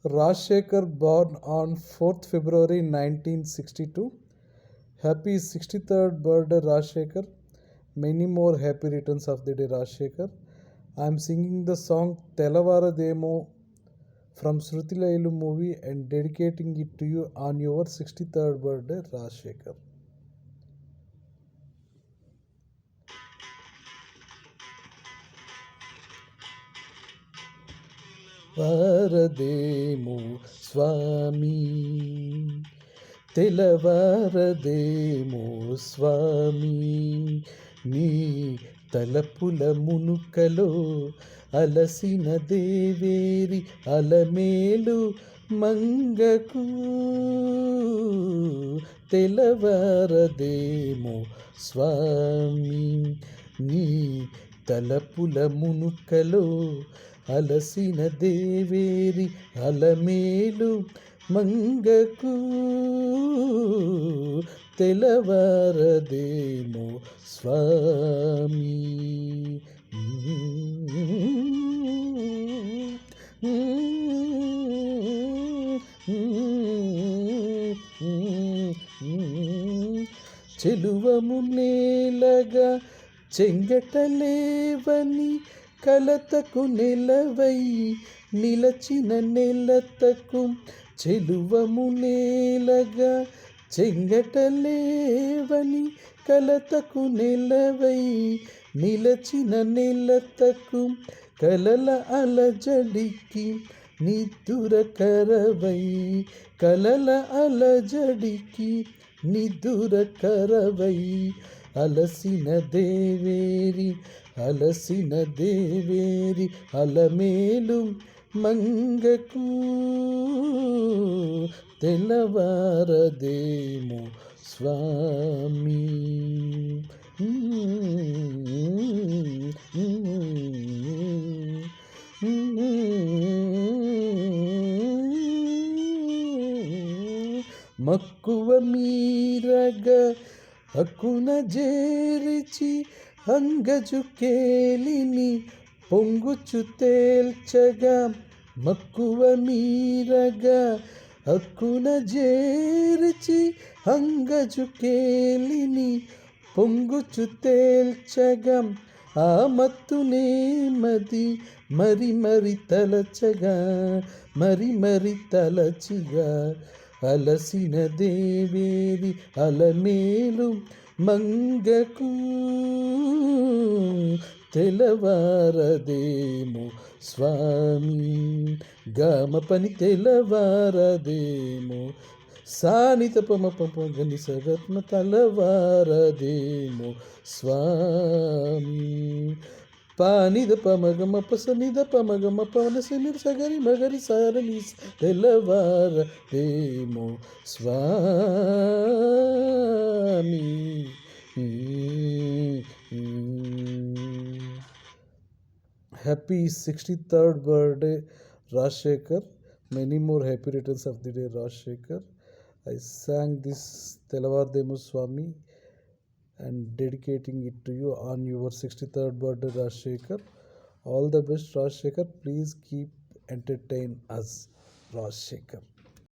Rajshekhar born on 4th February 1962. Happy 63rd birthday Rajshekhar. Many more happy returns of the day Rajshekhar. I am singing the song Telavarademo from Shrutilailu movie and dedicating it to you on your 63rd birthday Rajshekhar. వారదేమో స్వామి తెలవారదేమో స్వామి నీ తలపుల మునుకలో అలసిన దేవేరి అలమేలు మంగకు తెలవారదేమో స్వామి నీ తలపుల మునుకలో అలసిన దేవేరి అలమేలు మంగకు తెలవారదేమో స్వామి. చెలువము నేలగా చెంగటలేవని కలతకు నెలవై నిలచిన నెలతకు చెలువము నేలగా చెంగటలేవని కలతకు నెలవై నిలచిన నెలతకు కలల అలజడికి నిద్దుర కరవై కలల అలజడికి నిద్దుర కరవై అలసిన దేవేరి అలసిన దేవేరి అలమేలు మంగకు తెల్లవారదేమో స్వామి. మక్కువ మీరగా హక్కున జేరిచి అంగజు కేలిని పొంగుచు తేల్చగా మక్కువ మీరగా హక్కున జేరిచి అంగజు కేలిని పొంగుచు తేల్చగా ఆ మత్తునే మది మరి మరి తలచగా మరి మరి తలచిగా అలసిన దేవేరి అలమేలు మంగకు తెలవారదేమో స్వామి. గామ పని తెలవారదేమో సానిత పమ పమ గని సగత్మ తలవారదేమో స్వామి. పానిద పమగమ పసనిద పమగమ పవన సినిర్ సగరి మగరి సారని తెలవారదేమో స్వామి. Happy 63rd birthday Rajshekhar. Many more happy returns of the day Rajshekhar. I sang this Telavardemu Swami and dedicating it to you on your 63rd birthday Rajshekhar. All the best Rajshekhar. Please keep entertain us Rajshekhar.